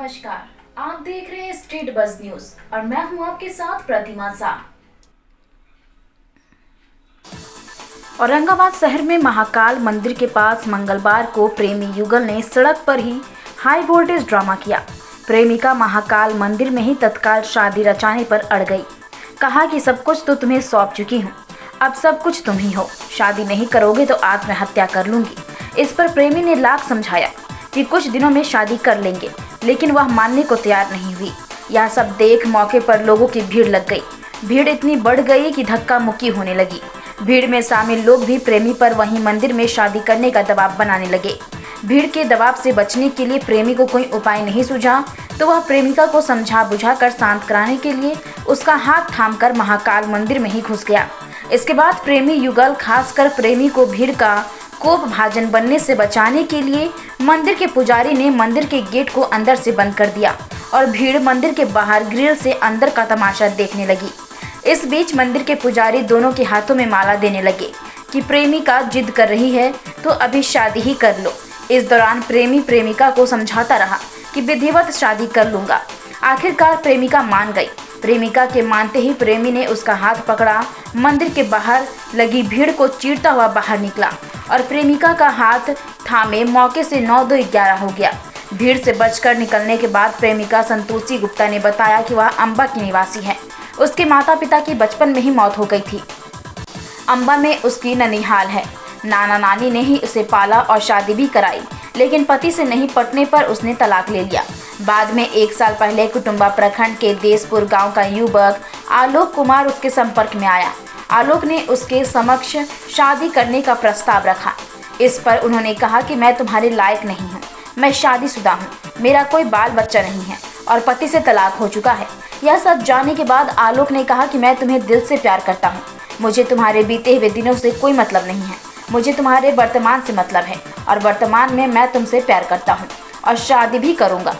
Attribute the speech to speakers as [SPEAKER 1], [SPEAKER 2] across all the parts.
[SPEAKER 1] नमस्कार, आप देख रहे हैं स्टेट बज़ न्यूज और मैं हूं आपके साथ प्रतिमा शाह। औरंगाबाद शहर में महाकाल मंदिर के पास मंगलवार को प्रेमी युगल ने सड़क पर ही हाई वोल्टेज ड्रामा किया। प्रेमिका महाकाल मंदिर में ही तत्काल शादी रचाने पर अड़ गई। कहा कि सब कुछ तो तुम्हें सौंप चुकी हूँ, अब सब कुछ तुम ही हो, शादी नहीं करोगे तो आत्महत्या कर लूंगी। इस पर प्रेमी ने लाख समझाया कि कुछ दिनों में शादी कर लेंगे, लेकिन वह मानने को तैयार नहीं हुई। यह सब देख मौके पर लोगों की भीड़ लग गई। भीड़ इतनी बढ़ गई कि धक्का मुक्की होने लगी। भीड़ में शामिल लोग भी प्रेमी पर वहीं मंदिर में शादी करने का दबाव बनाने लगे। भीड़ के दबाव से बचने के लिए प्रेमी को कोई उपाय नहीं सूझा तो वह प्रेमिका को समझा बुझाकर शांत कराने के लिए उसका हाथ थामकर महाकाल मंदिर में ही घुस गया। इसके बाद प्रेमी युगल खासकर प्रेमी को भीड़ का कोप भाजन बनने से बचाने के लिए मंदिर के पुजारी ने मंदिर के गेट को अंदर से बंद कर दिया और भीड़ मंदिर के बाहर ग्रिल से अंदर का तमाशा देखने लगी। इस बीच मंदिर के पुजारी दोनों के हाथों में माला देने लगे कि प्रेमिका जिद कर रही है तो अभी शादी ही कर लो। इस दौरान प्रेमी प्रेमिका को समझाता रहा कि विधिवत शादी कर लूंगा। आखिरकार प्रेमिका मान गई। प्रेमिका के मानते ही प्रेमी ने उसका हाथ पकड़ा, मंदिर के बाहर लगी भीड़ को चीरता हुआ बाहर निकला और प्रेमिका का हाथ थामे मौके से 9-2-11 हो गया। भीड़ से बचकर निकलने के बाद प्रेमिका संतोषी गुप्ता ने बताया कि वह अम्बा की निवासी है। उसके माता पिता की बचपन में ही मौत हो गई थी। अम्बा में उसकी ननिहाल है। नाना नानी ने ही उसे पाला और शादी भी कराई, लेकिन पति से नहीं पटने पर उसने तलाक ले लिया। बाद में 1 साल पहले कुटुंबा प्रखंड के देशपुर गांव का युवक आलोक कुमार उसके संपर्क में आया। आलोक ने उसके समक्ष शादी करने का प्रस्ताव रखा। इस पर उन्होंने कहा कि मैं तुम्हारे लायक नहीं हूँ, मैं शादीशुदा हूँ, मेरा कोई बाल बच्चा नहीं है और पति से तलाक हो चुका है। यह सब जानने के बाद आलोक ने कहा कि मैं तुम्हें दिल से प्यार करता हूँ, मुझे तुम्हारे बीते हुए दिनों से कोई मतलब नहीं है, मुझे तुम्हारे वर्तमान से मतलब है और वर्तमान में मैं तुमसे प्यार करता हूँ और शादी भी करूँगा।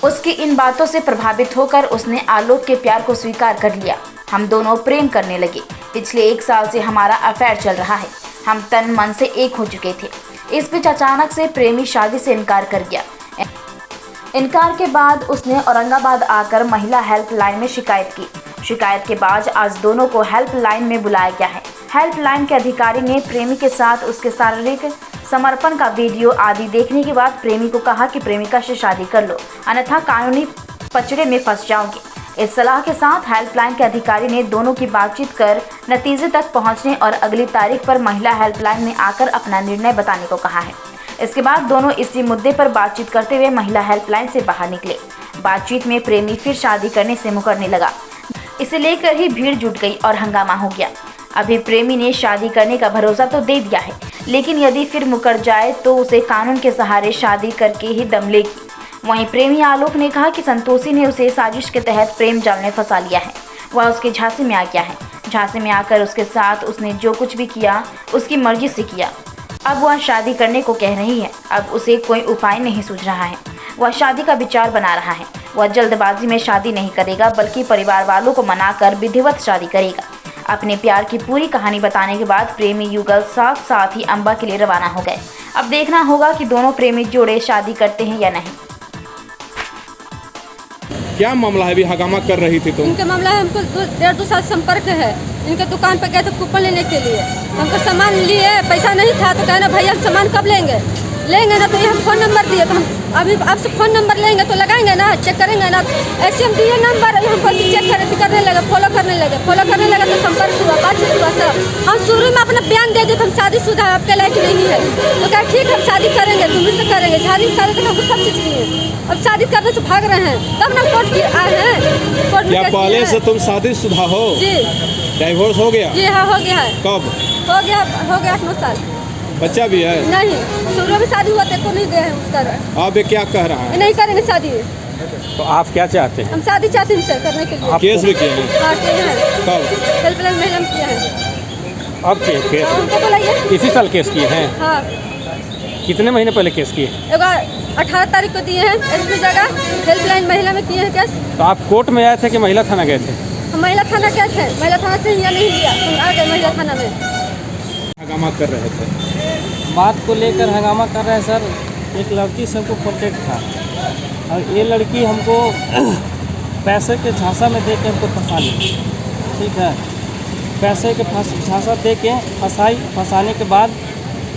[SPEAKER 1] उसकी इन बातों से प्रभावित होकर उसने आलोक के प्यार को स्वीकार कर लिया। हम दोनों प्रेम करने लगे। पिछले 1 साल से हमारा अफेयर चल रहा है। हम तन मन से एक हो चुके थे। इस बीच अचानक से प्रेमी शादी से इनकार कर गया। इनकार के बाद उसने औरंगाबाद आकर महिला हेल्पलाइन में शिकायत की। शिकायत के बाद आज दोनों को हेल्पलाइन में बुलाया गया है। हेल्पलाइन के अधिकारी ने प्रेमी के साथ उसके शारीरिक समर्पण का वीडियो आदि देखने के बाद प्रेमी को कहा कि प्रेमिका से शादी कर लो, अन्यथा कानूनी पचड़े में फंस जाओगे। इस सलाह के साथ हेल्पलाइन के अधिकारी ने दोनों की बातचीत कर नतीजे तक पहुंचने और अगली तारीख पर महिला हेल्पलाइन में आकर अपना निर्णय बताने को कहा है। इसके बाद दोनों इसी मुद्दे पर बातचीत करते हुए महिला हेल्पलाइन से बाहर निकले। बातचीत में प्रेमी फिर शादी करने से मुकरने लगा। इसे लेकर ही भीड़ जुट गई और हंगामा हो गया। अभी प्रेमी ने शादी करने का भरोसा तो दे दिया है, लेकिन यदि फिर मुकर जाए तो उसे कानून के सहारे शादी करके ही दम लेगी। वहीं प्रेमी आलोक ने कहा कि संतोषी ने उसे साजिश के तहत प्रेम जाल में फंसा लिया है। वह उसके झांसे में आ गया है। झांसे में आकर उसके साथ उसने जो कुछ भी किया उसकी मर्जी से किया। अब वह शादी करने को कह रही है। अब उसे कोई उपाय नहीं सूझ रहा है। वह शादी का विचार बना रहा है। वह जल्दबाजी में शादी नहीं करेगा, बल्कि परिवार वालों को मनाकर विधिवत शादी करेगा। अपने प्यार की पूरी कहानी बताने के बाद प्रेमी युगल साथ ही अम्बा के लिए रवाना हो गए। अब देखना होगा कि दोनों प्रेमी जोड़े शादी करते हैं या नहीं।
[SPEAKER 2] क्या मामला है? अभी हंगामा कर रही थी तुम।
[SPEAKER 3] इनका मामला है, हमको 1.5-2 साल संपर्क है। इनके दुकान पर गए थे कूपन लेने के लिए। हमको सामान लिए, पैसा नहीं था तो कहना भैया हम सामान कब लेंगे ना, तो ये हम फ़ोन नंबर दिए। तो हम अभी आपसे फ़ोन नंबर लेंगे तो लगाएंगे ना, चेक करेंगे ना। ऐसे हम दिए नंबर, हमको चेक करने लगे, फॉलो करने लगे तो संपर्क हुआ, बातचीत हुआ सब। हम शुरू में अपना बयान दे दिए हम शादीशुदा आपके लायक नहीं है। तो क्या ठीक हम शादी करेंगे, तुम भी तो करेंगे। शादी तो हमको सब चीज़ किए, अब शादी करने से भाग रहे हैं, तब ना कोर्ट की आए हैं। कोर्ट में
[SPEAKER 2] पहले से तुम शादीशुदा हो?
[SPEAKER 3] जी।
[SPEAKER 2] डाइवोर्स हो गया?
[SPEAKER 3] जी हाँ, हो गया है।
[SPEAKER 2] कब
[SPEAKER 3] हो गया? 8-9 साल।
[SPEAKER 2] बच्चा भी है?
[SPEAKER 3] नहीं, शुरू में शादी हुआ को नहीं गए हैं उसका।
[SPEAKER 2] अब ये क्या कह रहा है?
[SPEAKER 3] नहीं करेंगे शादी।
[SPEAKER 2] तो आप क्या चाहते हैं?
[SPEAKER 3] हम शादी चाहते हैं सर करने के लिए।
[SPEAKER 2] आप केस भी किए हैं?
[SPEAKER 3] हाँ किए हैं।
[SPEAKER 2] कब?
[SPEAKER 3] हेल्पलाइन महिला में किए हैं।
[SPEAKER 2] अब केस
[SPEAKER 3] उनको बुलाइए।
[SPEAKER 2] इसी साल केस किए हैं?
[SPEAKER 3] हाँ।
[SPEAKER 2] कितने महीने पहले केस किए?
[SPEAKER 3] 18 तारीख को दिए हैं एसपी जगह, हेल्पलाइन महिला में किए हैं केस।
[SPEAKER 2] तो आप कोर्ट में आए थे कि महिला थाना गए थे?
[SPEAKER 3] हम महिला थाना गए थे। महिला थाना से यहाँ नहीं लिया, हम आ गए महिला थाना में।
[SPEAKER 2] हंगामा कर रहे थे?
[SPEAKER 4] बात को लेकर हंगामा कर रहे हैं सर। एक लड़की सबको प्रोटेक्ट था, और ये लड़की हमको पैसे के झांसा में दे के हमको फंसा ली, ठीक है। पैसे के झांसा दे के फंसाने के बाद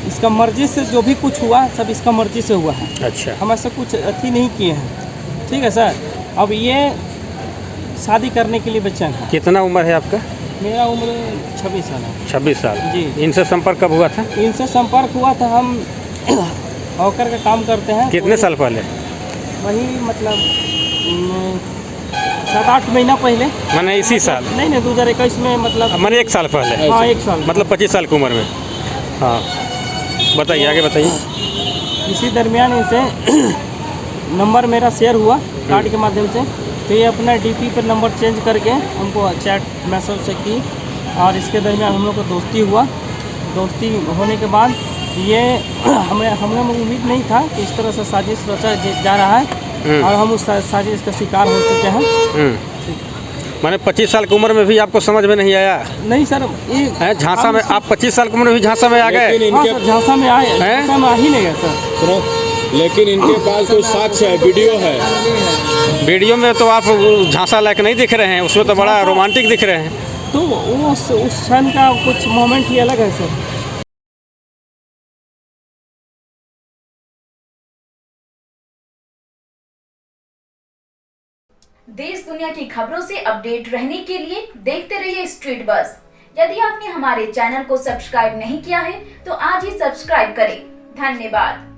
[SPEAKER 4] इसका मर्जी से जो भी कुछ हुआ सब इसका मर्जी से हुआ है।
[SPEAKER 2] अच्छा।
[SPEAKER 4] हम ऐसा कुछ अथी नहीं किए हैं, ठीक है सर। अब ये शादी करने के लिए बेचैन है।
[SPEAKER 2] कितना उम्र है आपका?
[SPEAKER 4] मेरा उम्र 26 साल है।
[SPEAKER 2] 26 साल
[SPEAKER 4] जी।
[SPEAKER 2] इनसे संपर्क कब हुआ था?
[SPEAKER 4] इनसे संपर्क हुआ था, हम हॉकर का काम करते हैं।
[SPEAKER 2] कितने साल पहले?
[SPEAKER 4] वही मतलब 7-8 महीना पहले।
[SPEAKER 2] मैंने इसी साल?
[SPEAKER 4] नहीं 2021 में, मतलब
[SPEAKER 2] मैंने 1 साल पहले।
[SPEAKER 4] हाँ 1 साल,
[SPEAKER 2] मतलब 25 साल की उम्र में। हाँ बताइए, आगे बताइए।
[SPEAKER 4] इसी दरमियान इनसे नंबर मेरा शेयर हुआ कार्ड के माध्यम से, तो ये अपना डीपी पर नंबर चेंज करके हमको चैट मैसेज से की, और इसके दरमियान हम लोग को दोस्ती हुआ। दोस्ती होने के बाद ये हम लोग उम्मीद नहीं था कि इस तरह से साजिश रचा जा रहा है, और हम उस साजिश का शिकार हो चुके हैं।
[SPEAKER 2] मैंने 25 साल की उम्र में भी आपको समझ में नहीं आया?
[SPEAKER 4] नहीं सर, ये
[SPEAKER 2] झांसा में आप 25 साल की उम्र में भी झांसा में आ गए?
[SPEAKER 4] हाँ सर, झांसा में आए, झांसा में आ ही नहीं गए सर।
[SPEAKER 5] सुनो, लेकिन इनके पास कोई साक्ष्य है, वीडियो है।
[SPEAKER 2] वीडियो में तो आप झांसा लायक नहीं दिख रहे हैं, उसमें तो बड़ा रोमांटिक दिख रहे हैं।
[SPEAKER 4] तो उस क्षण का कुछ मोमेंट ही अलग है सर।
[SPEAKER 1] देश दुनिया की खबरों से अपडेट रहने के लिए देखते रहिए स्ट्रीट बज़। यदि आपने हमारे चैनल को सब्सक्राइब नहीं किया है तो आज ही सब्सक्राइब करें। धन्यवाद।